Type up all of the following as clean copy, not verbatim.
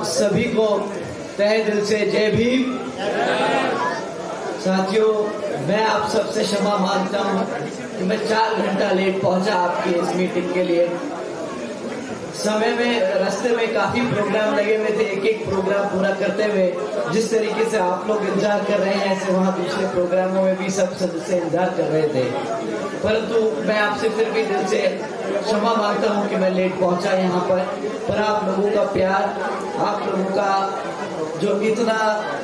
सभी को तहे दिल से जय भीम। साथियों, मैं आप सबसे क्षमा मांगता हूँ कि मैं 4 घंटा लेट पहुंचा आपकी इस मीटिंग के लिए। समय में रास्ते में काफी प्रोग्राम लगे हुए थे, एक एक प्रोग्राम पूरा करते हुए जिस तरीके से आप लोग इंतजार कर रहे हैं, ऐसे वहाँ दूसरे प्रोग्रामों में भी सब सदस्य इंतजार कर रहे थे। परंतु मैं आपसे फिर भी दिल से क्षमा मांगता हूँ कि मैं लेट पहुंचा यहाँ पर आप लोगों का प्यार, आप लोगों का जो इतना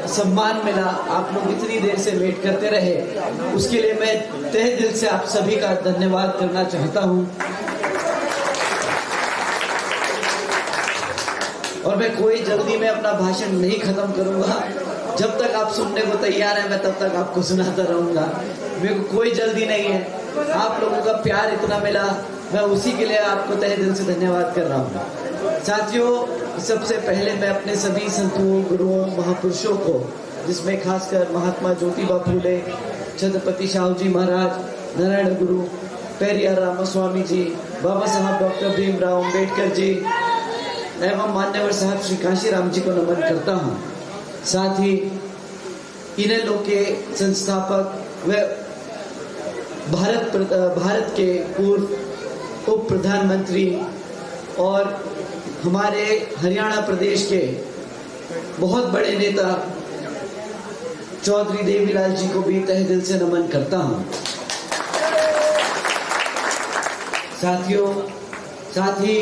सम्मान मिला, आप लोग इतनी देर से वेट करते रहे, उसके लिए मैं तहे दिल से आप सभी का धन्यवाद करना चाहता हूँ। और मैं कोई जल्दी में अपना भाषण नहीं खत्म करूंगा। जब तक आप सुनने को तैयार हैं, मैं तब तक आपको सुनाता रहूंगा। मेरे को कोई जल्दी नहीं है। आप लोगों का प्यार इतना मिला, मैं उसी के लिए आपको तहे दिल से धन्यवाद कर रहा हूँ। साथियों, सबसे पहले मैं अपने सभी संतों, गुरुओं, महापुरुषों को, जिसमें खासकर महात्मा ज्योतिबा फूले, छत्रपति शाहू जी महाराज, नारायण गुरु, पेरियार रामास्वामी जी, बाबा साहब डॉक्टर भीमराव अम्बेडकर जी एवं मान्यवर साहब श्री काशीराम जी को नमन करता हूँ। साथ ही इनेलो के संस्थापक व भारत के पूर्व उप प्रधानमंत्री और हमारे हरियाणा प्रदेश के बहुत बड़े नेता चौधरी देवीलाल जी को भी तहे दिल से नमन करता हूँ। साथियों, साथ ही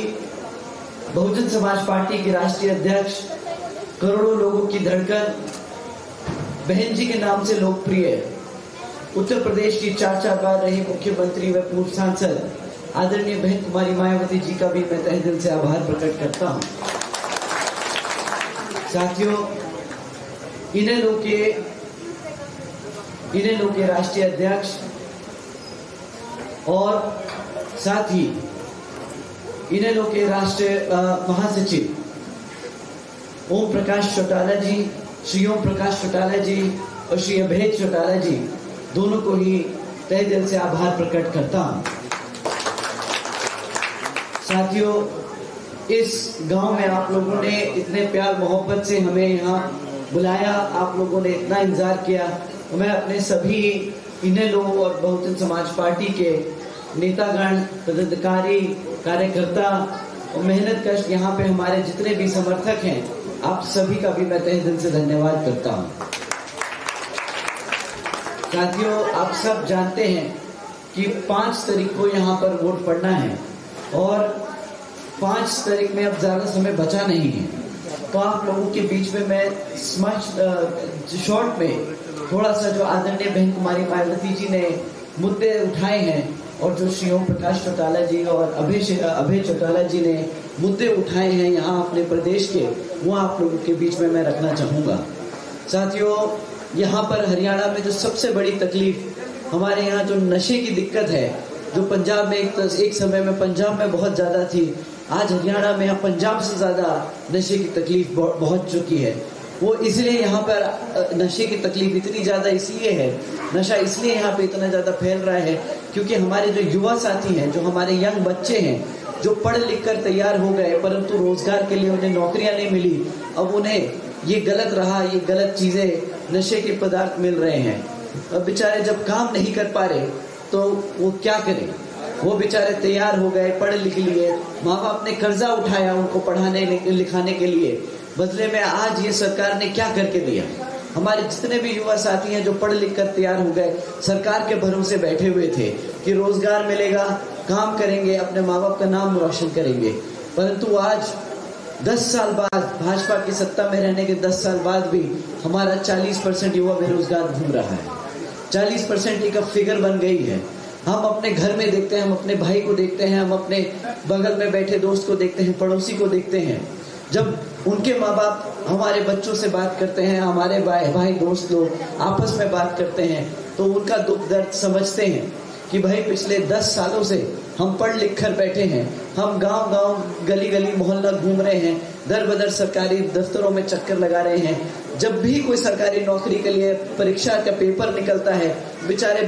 बहुजन समाज पार्टी के राष्ट्रीय अध्यक्ष, करोड़ों लोगों की धड़कन, बहन जी के नाम से लोकप्रिय, उत्तर प्रदेश की 4 बार रही मुख्यमंत्री व पूर्व सांसद आदरणीय बहन कुमारी मायावती जी का भी मैं तहे दिल से आभार प्रकट करता हूं। साथियों, इनेलो के राष्ट्रीय अध्यक्ष और साथ ही इनेलो के राष्ट्रीय महासचिव ओम प्रकाश चौटाला जी, श्री ओम प्रकाश चौटाला जी और श्री अभेद चौटाला जी, दोनों को ही तहे दिल से आभार प्रकट करता हूं। साथियों, इस गांव में आप लोगों ने इतने प्यार मोहब्बत से हमें यहाँ बुलाया, आप लोगों ने इतना इंतजार किया, तो मैं अपने सभी इनेलो और बहुजन समाज पार्टी के नेतागण, पदाधिकारी, कार्यकर्ता और मेहनत कश यहाँ पे हमारे जितने भी समर्थक हैं, आप सभी का भी मैं तहे दिल से धन्यवाद करता हूँ। साथियों, आप सब जानते हैं कि 5 तारीख को यहाँ पर वोट पड़ना है और 5 तारीख में अब ज्यादा समय बचा नहीं है, तो आप लोगों के बीच में मैं शॉर्ट में थोड़ा सा जो आदरणीय बहन कुमारी मायावती जी ने मुद्दे उठाए हैं और जो श्री ओम प्रकाश चौटाला जी और अभय चौटाला जी ने मुद्दे उठाए हैं यहाँ अपने प्रदेश के, वो आप लोगों के बीच में मैं रखना चाहूँगा। साथियों, यहाँ पर हरियाणा में जो सबसे बड़ी तकलीफ हमारे यहाँ जो नशे की दिक्कत है, जो पंजाब में एक समय में पंजाब में बहुत ज़्यादा थी, आज हरियाणा में पंजाब से ज़्यादा नशे की तकलीफ पहुँच चुकी है। वो इसलिए यहाँ पर नशे की तकलीफ इतनी ज़्यादा इसलिए है, नशा इसलिए यहाँ पे इतना ज़्यादा फैल रहा है क्योंकि हमारे जो युवा साथी हैं, जो हमारे यंग बच्चे हैं, जो पढ़ लिख कर तैयार हो गए परंतु रोजगार के लिए उन्हें नौकरियां नहीं मिली, अब उन्हें ये गलत रहा, ये गलत चीज़ें, नशे के पदार्थ मिल रहे हैं। अब बेचारे जब काम नहीं कर पा रहे तो वो क्या करें? वो बेचारे तैयार हो गए, पढ़ लिख लिए, माँ बाप ने कर्जा उठाया उनको पढ़ाने लिखाने के लिए, बदले में आज ये सरकार ने क्या करके दिया? हमारे जितने भी युवा साथी हैं जो पढ़ लिख कर तैयार हो गए, सरकार के भरोसे बैठे हुए थे कि रोजगार मिलेगा, काम करेंगे, अपने माँ बाप का नाम रोशन करेंगे, परंतु आज 10 साल बाद, भाजपा की सत्ता में रहने के 10 साल बाद भी हमारा 40% युवा बेरोजगार घूम रहा है। 40% एक फिगर बन गई है। हम अपने घर में देखते हैं, हम अपने भाई को देखते हैं, हम अपने बगल में बैठे दोस्त को देखते हैं, पड़ोसी को देखते हैं, जब उनके माँ बाप हमारे बच्चों से बात करते हैं, हमारे भाई दोस्त लोग आपस में बात करते हैं, तो उनका दुख दर्द समझते हैं कि भाई पिछले 10 सालों से हम पढ़ लिख कर बैठे हैं, हम गांव गांव गली गली मोहल्ला घूम रहे हैं, दर बदर सरकारी दफ्तरों में चक्कर लगा रहे हैं। जब भी कोई सरकारी नौकरी के लिए परीक्षा का पेपर निकलता है, बेचारे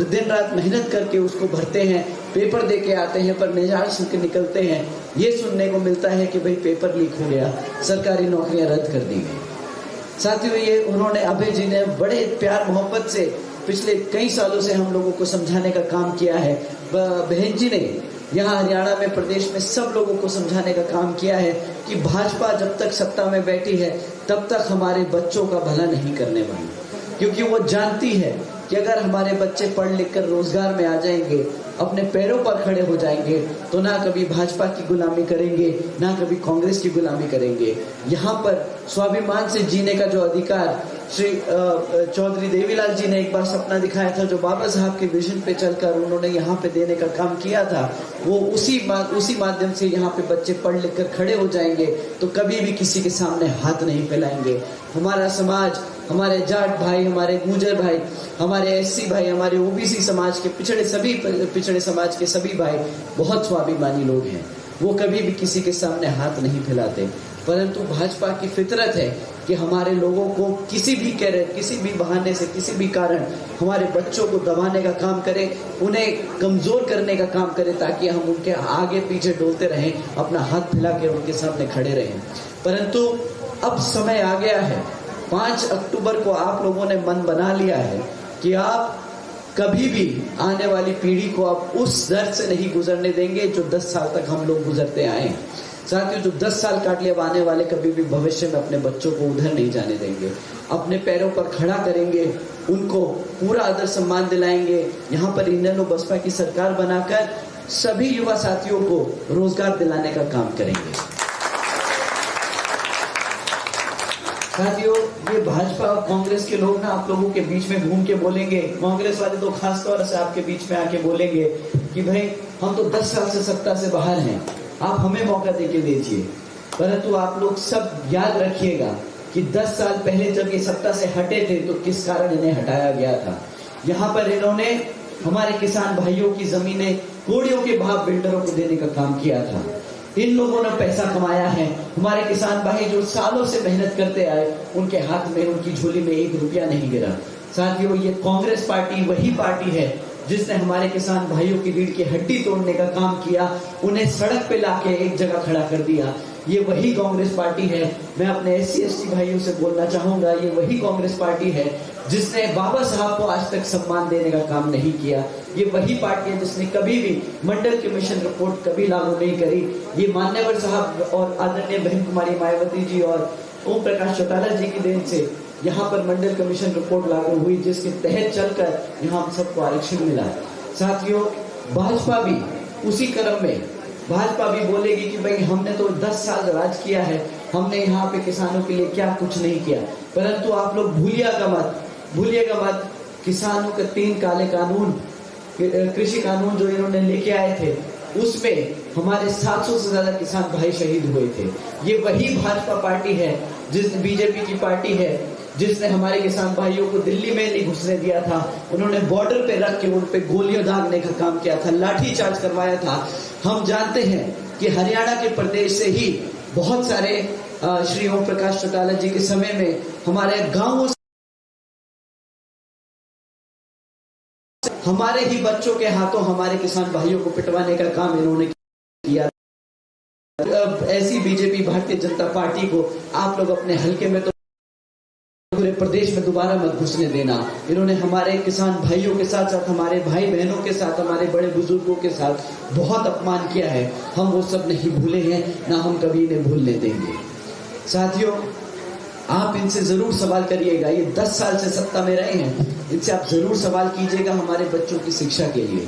दिन रात मेहनत करके उसको भरते हैं, पेपर दे के आते हैं, पर निराश होकर निकलते हैं। ये सुनने को मिलता है कि भाई पेपर लीक हो गया, सरकारी नौकरियां रद्द कर दी गई। साथियों, ये उन्होंने, अभय जी ने बड़े प्यार मोहब्बत से पिछले कई सालों से हम लोगों को समझाने का काम किया है। बहन जी ने यहाँ हरियाणा में, प्रदेश में सब लोगों को समझाने का काम किया है कि भाजपा जब तक सत्ता में बैठी है तब तक हमारे बच्चों का भला नहीं करने वाली, क्योंकि वो जानती है कि अगर हमारे बच्चे पढ़ लिख कर रोजगार में आ जाएंगे, अपने पैरों पर खड़े हो जाएंगे, तो ना कभी भाजपा की गुलामी करेंगे, ना कभी कांग्रेस की गुलामी करेंगे। यहाँ पर स्वाभिमान से जीने का जो अधिकार श्री चौधरी देवीलाल जी ने एक बार सपना दिखाया था, जो बाबा साहब के विजन पे चलकर उन्होंने यहाँ पे देने का काम किया था, वो उसी माध्यम से यहाँ पे बच्चे पढ़ लिख कर खड़े हो जाएंगे, तो कभी भी किसी के सामने हाथ नहीं फैलाएंगे। हमारा समाज, हमारे जाट भाई, हमारे गुर्जर भाई, हमारे एससी भाई, हमारे ओबीसी समाज के पिछड़े समाज के सभी भाई बहुत स्वाभिमानी लोग हैं। वो कभी भी किसी के सामने हाथ नहीं फैलाते, परंतु भाजपा की फितरत है कि हमारे लोगों को किसी भी बहाने से, किसी भी कारण हमारे बच्चों को दबाने का काम करे, उन्हें कमजोर करने का काम करे, ताकि हम उनके आगे पीछे डोलते रहें, अपना हाथ फैला के उनके सामने खड़े रहें। परंतु अब समय आ गया है, 5 अक्टूबर को आप लोगों ने मन बना लिया है कि आप कभी भी आने वाली पीढ़ी को आप उस दर्द से नहीं गुजरने देंगे जो 10 साल तक हम लोग गुजरते आए हैं। साथियों, जो 10 साल काट लिए, अब आने वाले कभी भी भविष्य में अपने बच्चों को उधर नहीं जाने देंगे, अपने पैरों पर खड़ा करेंगे, उनको पूरा आदर सम्मान दिलाएंगे। यहाँ पर इंडियन बसपा की सरकार बनाकर सभी युवा साथियों को रोजगार दिलाने का काम करेंगे। साथियों, ये भाजपा और कांग्रेस के लोग ना आप लोगों के बीच में घूम के बोलेंगे, कांग्रेस वाले तो खास तौर से आपके बीच में आके बोलेंगे कि भाई हम तो 10 साल से सत्ता से बाहर हैं, आप हमें मौका देके दीजिए। परंतु आप लोग सब याद रखिएगा कि 10 साल पहले जब ये सत्ता से हटे थे तो किस कारण इन्हें हटाया गया था। यहाँ पर इन्होंने हमारे किसान भाइयों की जमीनें कोड़ियों के भाव बिल्डरों को देने का काम किया था। इन लोगों ने पैसा कमाया है। हमारे किसान भाई जो सालों से मेहनत करते आए, उनके हाथ में, उनकी झोली में 1 रुपया नहीं गिरा। साथियों, ये कांग्रेस पार्टी वही पार्टी है जिसने हमारे किसान भाइयों की रीढ़ की हड्डी तोड़ने का काम किया, उन्हें सड़क पे लाके एक जगह खड़ा कर दिया। ये वही कांग्रेस पार्टी है। मैं अपने SC/ST भाइयों से बोलना चाहूंगा, ये वही कांग्रेस पार्टी है जिसने बाबा साहब को आज तक सम्मान देने का काम नहीं किया। ये वही पार्टी है जिसने कभी भी मंडल कमीशन रिपोर्ट कभी लागू नहीं करी। ये मान्यवर साहब और आदरणीय बहन कुमारी मायावती जी और ओम प्रकाश चौटाला जी की देन से यहाँ पर मंडल कमीशन रिपोर्ट लागू हुई, जिसके तहत चलकर यहाँ हम सबको आरक्षण मिला। साथियों, भाजपा भी उसी क्रम में, भाजपा भी बोलेगी कि भाई हमने तो 10 साल राज किया है, हमने यहाँ पे किसानों के लिए क्या कुछ नहीं किया। परंतु आप लोग भूलिएगा मत, किसानों के 3 काले कानून, कृषि कानून जो इन्होंने लेके आए थे, उसमें हमारे 700 से ज्यादा किसान भाई शहीद हुए थे। ये वही भाजपा पार्टी है, बीजेपी की पार्टी है, जिसने हमारे किसान भाइयों को दिल्ली में नहीं घुसने दिया था। उन्होंने बॉर्डर पे रख के उन पे गोलियां दागने का काम किया था, लाठी चार्ज करवाया था। हम जानते हैं कि हरियाणा के प्रदेश से ही बहुत सारे श्री ओम प्रकाश चौटाला जी के समय में हमारे गांवों, हमारे ही बच्चों के हाथों हमारे किसान भाइयों को पिटवाने का काम इन्होंने किया। ऐसी बीजेपी, भारतीय जनता पार्टी को आप लोग अपने हल्के में तो पूरे प्रदेश में दोबारा मत घुसने देना। इन्होंने हमारे किसान भाइयों के साथ साथ हमारे भाई बहनों के साथ, हमारे बड़े बुजुर्गों के साथ बहुत अपमान किया है। हम वो सब नहीं भूले हैं, ना हम कभी इन्हें भूलने देंगे। साथियों, आप इनसे जरूर सवाल करिएगा। ये 10 साल से सत्ता में रहे हैं, इनसे आप जरूर सवाल कीजिएगा हमारे बच्चों की शिक्षा के लिए।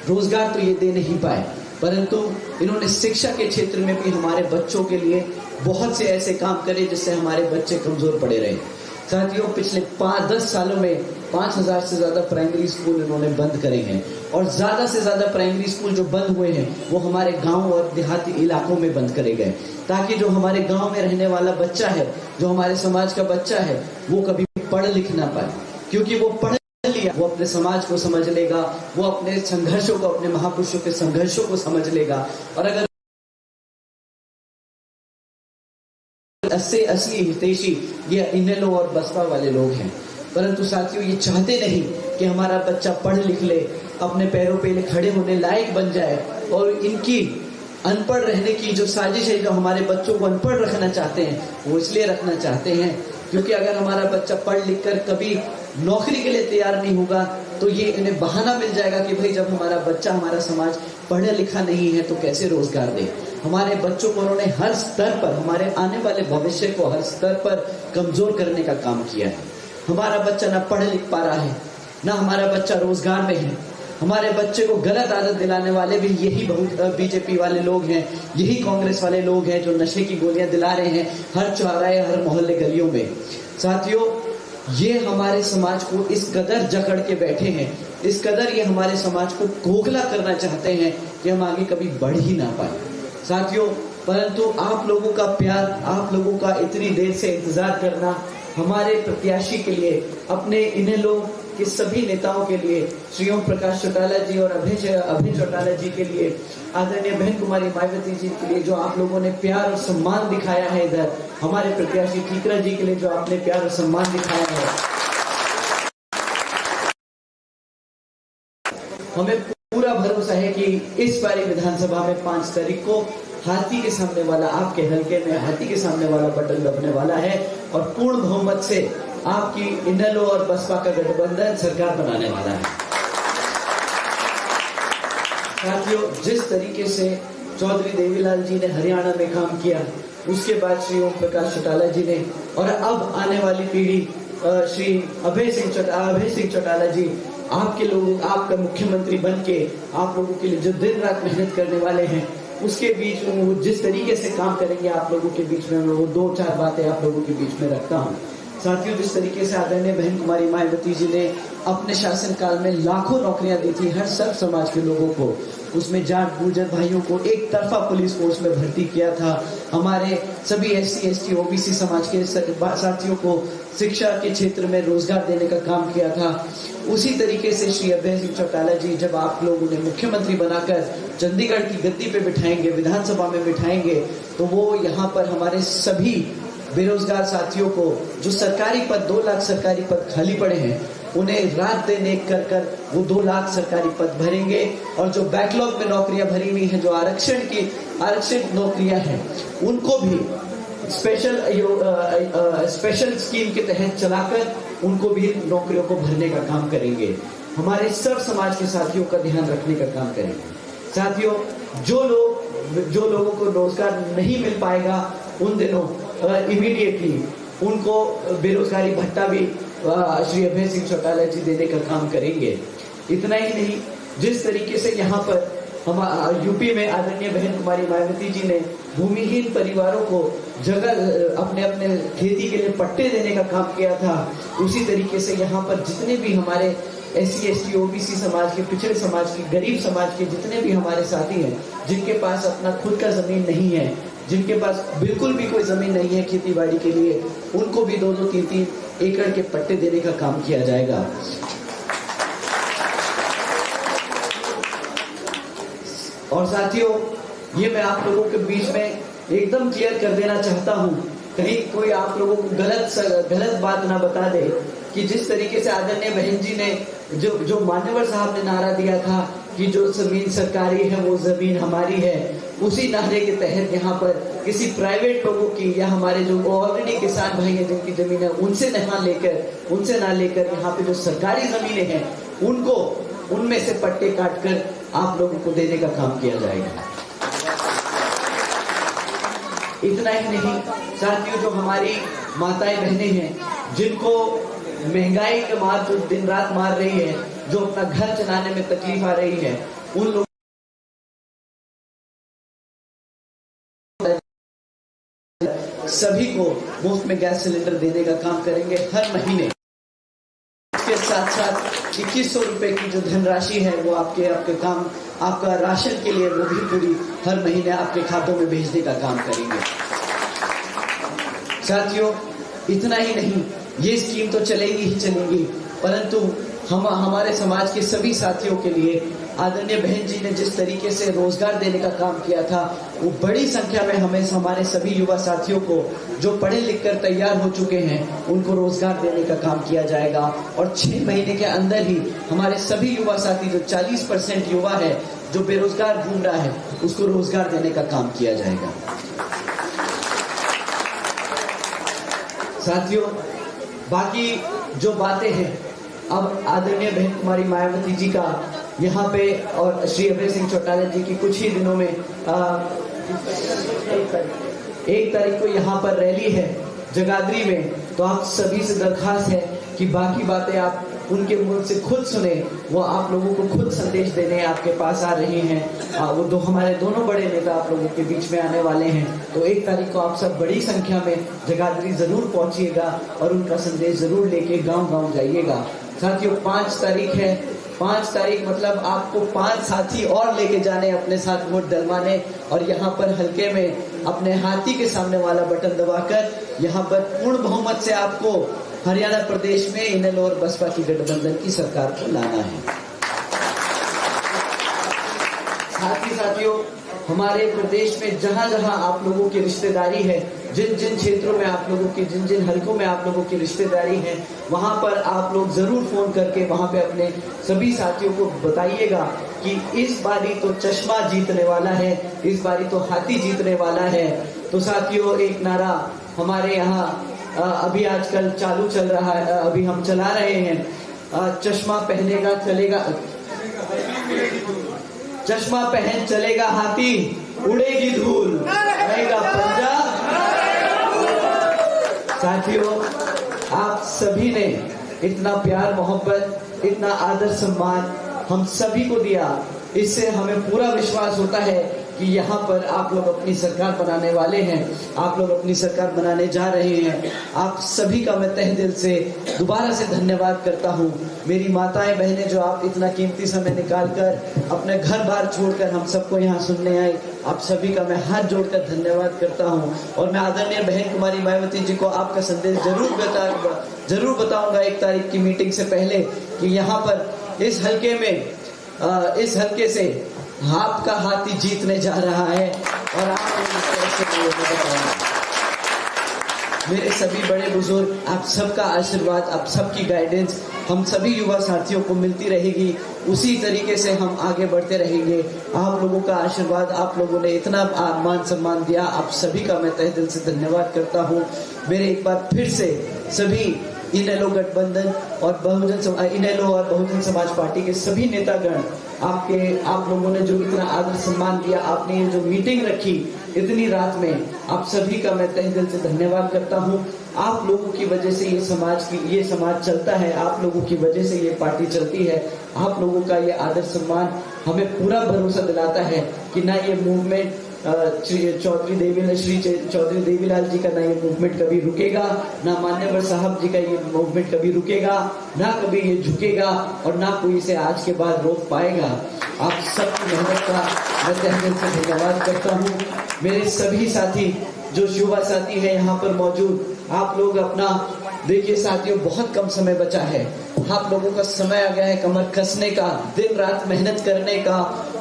रोजगार तो ये दे नहीं पाए, परंतु इन्होंने शिक्षा के क्षेत्र में भी हमारे बच्चों के लिए बहुत से ऐसे काम करे जिससे हमारे बच्चे कमजोर पड़े रहे। साथियों, पिछले 5-10 सालों में 5000 से ज्यादा प्राइमरी स्कूल इन्होंने बंद करे हैं, और ज्यादा से ज्यादा प्राइमरी स्कूल जो बंद हुए हैं वो हमारे गांव और देहाती इलाकों में बंद करे गए, ताकि जो हमारे गांव में रहने वाला बच्चा है, जो हमारे समाज का बच्चा है, वो कभी पढ़ लिख ना पाए। क्योंकि वो पढ़ लिया, वो अपने समाज को समझ लेगा, वो अपने संघर्षों को, अपने महापुरुषों के संघर्षों को समझ लेगा। और अगर असली हितैषी ये इनेलो और बसपा वाले लोग हैं। परंतु साथियों, ये चाहते नहीं कि हमारा बच्चा पढ़ लिख ले, अपने पैरों पे खड़े होने लायक बन जाए। और इनकी अनपढ़ रहने की जो साजिश है, जो हमारे बच्चों को अनपढ़ रखना चाहते हैं, वो इसलिए रखना चाहते हैं क्योंकि अगर हमारा बच्चा पढ़ लिख कर कभी नौकरी के लिए तैयार नहीं होगा तो ये इन्हें बहाना मिल जाएगा कि भाई जब हमारा बच्चा, हमारा समाज पढ़ा लिखा नहीं है तो कैसे रोजगार दे। हमारे बच्चों को उन्होंने हर स्तर पर, हमारे आने वाले भविष्य को हर स्तर पर कमजोर करने का काम किया है। हमारा बच्चा ना पढ़ लिख पा रहा है, ना हमारा बच्चा रोजगार में है। हमारे बच्चे को गलत आदत दिलाने वाले भी यही बीजेपी वाले लोग हैं, यही कांग्रेस वाले लोग हैं जो नशे की गोलियां दिला रहे हैं हर चौराहे, हर मोहल्ले गलियों में। साथियों, ये हमारे समाज को इस कदर जकड़ के बैठे हैं, इस कदर ये हमारे समाज को खोखला करना चाहते हैं कि हम आगे कभी बढ़ ही ना पाए। साथियों, परंतु आप लोगों का प्यार, आप लोगों का इतनी देर से इंतजार करना हमारे प्रत्याशी के लिए, अपने इनेलो के सभी नेताओं के लिए, श्री ओम प्रकाश चौटाला जी और अभय चौटाला जी के लिए, आदरणीय बहन कुमारी मायावती जी के लिए जो आप लोगों ने प्यार और सम्मान दिखाया है, इधर हमारे प्रत्याशी ठीकरा जी के लिए जो आपने प्यार और सम्मान दिखाया है, हमें पूरा भरोसा है कि इस बारी विधानसभा में 5 तारीख को हाथी के सामने वाला, आपके हलके में हाथी के सामने वाला बटन दबने वाला है और पूर्ण बहुमत से आपकी इनेलो और बसपा का गठबंधन सरकार बनाने वाला है। साथियों, जिस तरीके से चौधरी देवीलाल जी ने हरियाणा में काम किया, उसके बाद श्री ओम प्रकाश चौटाला जी ने, और अब आने वाली पीढ़ी श्री अभय सिंह चौटाला जी, आपके लोग, आपका मुख्यमंत्री बन के आप लोगों के लिए जो दिन रात मेहनत करने वाले हैं, उसके बीच में वो जिस तरीके से काम करेंगे आप लोगों के बीच में, वो 2-4 बातें आप लोगों के बीच में रखता हूँ। साथियों, जिस तरीके से आदरणीय बहन कुमारी मायावती जी ने अपने शासनकाल में लाखों नौकरियां दी थी हर सब समाज के लोगों को, उसमें जाट गुर्जर भाइयों को एक तरफा पुलिस फोर्स में भर्ती किया था, हमारे सभी SC ST OBC समाज के साथियों को शिक्षा के क्षेत्र में रोजगार देने का काम किया था। उसी तरीके से श्री अभय सिंह चौटाला जी जब आप लोग उन्हें मुख्यमंत्री बनाकर चंडीगढ़ की गद्दी पे बिठाएंगे, विधानसभा में बिठाएंगे, तो वो यहाँ पर हमारे सभी बेरोजगार साथियों को, जो सरकारी पद 2 लाख सरकारी पद खाली पड़े हैं, उन्हें रात दिन एक कर वो 2 लाख सरकारी पद भरेंगे। और जो बैकलॉग में नौकरियां भरी हुई हैं, जो आरक्षित नौकरियां हैं, उनको भी स्पेशल स्कीम के तहत चलाकर उनको भी नौकरियों को भरने का काम करेंगे। हमारे सब समाज के साथियों का ध्यान रखने का काम करेंगे। साथियों, जो लोगों को रोजगार नहीं मिल पाएगा, उन दिनों इमीडिएटली उनको बेरोजगारी भत्ता भी श्री अभय सिंह चौटाला जी देने का काम करेंगे। इतना ही नहीं, जिस तरीके से यहाँ पर हम यूपी में आदरणीय बहन कुमारी मायावती जी ने भूमिहीन परिवारों को जगह अपने खेती के लिए पट्टे देने का काम किया था, उसी तरीके से यहाँ पर जितने भी हमारे SC ST OBC समाज के, पिछड़े समाज के, गरीब समाज के जितने भी हमारे साथी हैं, जिनके पास अपना खुद का जमीन नहीं है, जिनके पास बिल्कुल भी कोई जमीन नहीं है खेती बाड़ी के लिए, उनको भी 2-2, 3-3 एकड़ के पट्टे देने का काम किया जाएगा। और साथियों, ये मैं आप लोगों के बीच में एकदम क्लियर कर देना चाहता हूँ, कहीं कोई आप लोगों को गलत बात ना बता दे कि जिस तरीके से आदरणीय बहन जी ने जो मान्यवर साहब ने नारा दिया था कि जो जमीन सरकारी है वो जमीन हमारी है, उसी नारे के तहत यहाँ पर किसी प्राइवेट लोगों की या हमारे जो ऑलरेडी किसान भाई हैं जिनकी जमीन है उनसे ना लेकर यहाँ पे जो सरकारी जमीनें हैं उनको, उनमें से पट्टे काटकर आप लोगों को देने का काम किया जाएगा। इतना ही नहीं साथियों, जो हमारी माताएं बहनें हैं, जिनको महंगाई के मार जो दिन रात मार रही है, जो अपना घर चलाने में तकलीफ आ रही है, उन लोगों सभी को मुफ्त में गैस सिलेंडर देने का काम करेंगे हर महीने। इसके साथ साथ 2100 रुपए की जो धनराशि है वो आपका राशन के लिए वो भी पूरी हर महीने आपके खातों में भेजने का काम करेंगे। साथियों, इतना ही नहीं, ये स्कीम तो चलेगी ही चलेगी, परंतु हम हमारे समाज के सभी साथियों के लिए आदरणीय बहन जी ने जिस तरीके से रोजगार देने का काम किया था, वो बड़ी संख्या में हमारे सभी युवा साथियों को जो पढ़े लिख कर तैयार हो चुके हैं उनको रोजगार देने का काम किया जाएगा। और 6 महीने के अंदर ही हमारे सभी युवा साथी जो 40% युवा है जो बेरोजगार घूम रहा है उसको रोजगार देने का काम किया जाएगा। साथियों, बाकी जो बातें हैं, अब आदरणीय बहन कुमारी मायावती जी का यहाँ पे और श्री अभय सिंह चौटाला जी की कुछ ही दिनों में 1 तारीख को यहाँ पर रैली है जगाधरी में। तो आप सभी से दरखास्त है कि बाकी बातें आप उनके मुंह से खुद सुने, वो आप लोगों को खुद संदेश देने आपके पास आ रहे हैं। वो हमारे दोनों बड़े नेता आप लोगों के बीच में आने वाले हैं। तो 1 तारीख को आप सब बड़ी संख्या में जगाधरी जरूर पहुंचिएगा और उनका संदेश जरूर लेके गांव-गांव जाइएगा। साथियों, 5 तारीख है। 5 तारीख मतलब आपको 5 साथी और लेके जाने अपने साथ वोट डलवाने, और यहाँ पर हल्के में अपने हाथी के सामने वाला बटन दबाकर यहाँ पर पूर्ण बहुमत से आपको हरियाणा प्रदेश में इनेलो और बसपा की गठबंधन की सरकार को लाना है। साथ ही साथियों, हमारे प्रदेश में जहां जहां आप लोगों की रिश्तेदारी है, जिन जिन क्षेत्रों में आप लोगों की, जिन जिन हलकों में आप लोगों की रिश्तेदारी है, वहां पर आप लोग जरूर फोन करके वहां पे अपने सभी साथियों को बताइएगा कि इस बारी तो चश्मा जीतने वाला है, इस बारी तो हाथी जीतने वाला है। तो साथियों, एक नारा हमारे यहाँ अभी आजकल चालू चल रहा है, अभी हम चला रहे हैं, चश्मा पहनेगा चलेगा, चश्मा पहन चलेगा हाथी, उड़ेगी धूल, रहेगा पंजा। साथियों, आप सभी ने इतना प्यार मोहब्बत, इतना आदर सम्मान हम सभी को दिया, इससे हमें पूरा विश्वास होता है कि यहाँ पर आप लोग अपनी सरकार बनाने वाले हैं, आप लोग अपनी सरकार बनाने जा रहे हैं। आप सभी का मैं तहे दिल से दोबारा से धन्यवाद करता हूँ। मेरी माताएं बहनें जो आप इतना कीमती समय निकालकर अपने घर बार छोड़कर हम सबको यहाँ सुनने आए, आप सभी का मैं हाथ जोड़कर धन्यवाद करता हूँ। और मैं आदरणीय बहन कुमारी मायावती जी को आपका संदेश जरूर बताऊंगा 1 तारीख की मीटिंग से पहले कि यहाँ पर इस हल्के में, इस हल्के से आपका हाथी जीतने जा रहा है। और आप इस तरह से बताएंगे। मेरे सभी बड़े बुजुर्ग, आप सबका आशीर्वाद, आप सबकी गाइडेंस हम सभी युवा साथियों को मिलती रहेगी, उसी तरीके से हम आगे बढ़ते रहेंगे। आप लोगों का आशीर्वाद, आप लोगों ने इतना मान सम्मान दिया, आप सभी का मैं तहे दिल से धन्यवाद करता हूँ। मेरे एक बार फिर से सभी इनेलो गठबंधन और इनेलो और बहुजन समाज पार्टी के सभी नेतागण, आप लोगों ने जो इतना आदर सम्मान दिया, आपने ये जो मीटिंग रखी इतनी रात में, आप सभी का मैं तहे दिल से धन्यवाद करता हूँ। आप लोगों की वजह से ये समाज चलता है, आप लोगों की वजह से ये पार्टी चलती है। आप लोगों का ये आदर सम्मान हमें पूरा भरोसा दिलाता है कि ना ये मूवमेंट श्री चौधरी देवीलाल जी का ना ये मूवमेंट कभी रुकेगा, ना मान्यवर साहब जी का ये मूवमेंट कभी रुकेगा, ना कभी ये झुकेगा, और ना कोई इसे आज के बाद रोक पाएगा। आप सबकी मेहनत का मैं तहे दिल से धन्यवाद करता हूँ। मेरे सभी साथी जो युवा साथी है यहाँ पर मौजूद, आप लोग अपना देखिए साथियों, बहुत कम समय बचा है। आप लोगों का समय आ गया है कमर कसने का, दिन रात मेहनत करने का,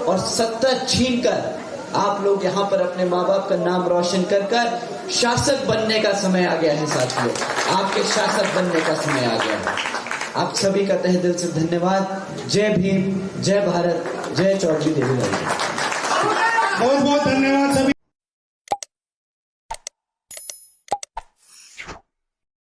और सत्ता छीन कर आप लोग यहाँ पर अपने माँ बाप का नाम रोशन कर शासक बनने का समय आ गया है। साथियों, आपके शासक बनने का समय आ गया है। आप सभी का तहे दिल से धन्यवाद। जय भीम, जय भारत, जय चौधरी देवीलाल। बहुत बहुत धन्यवाद।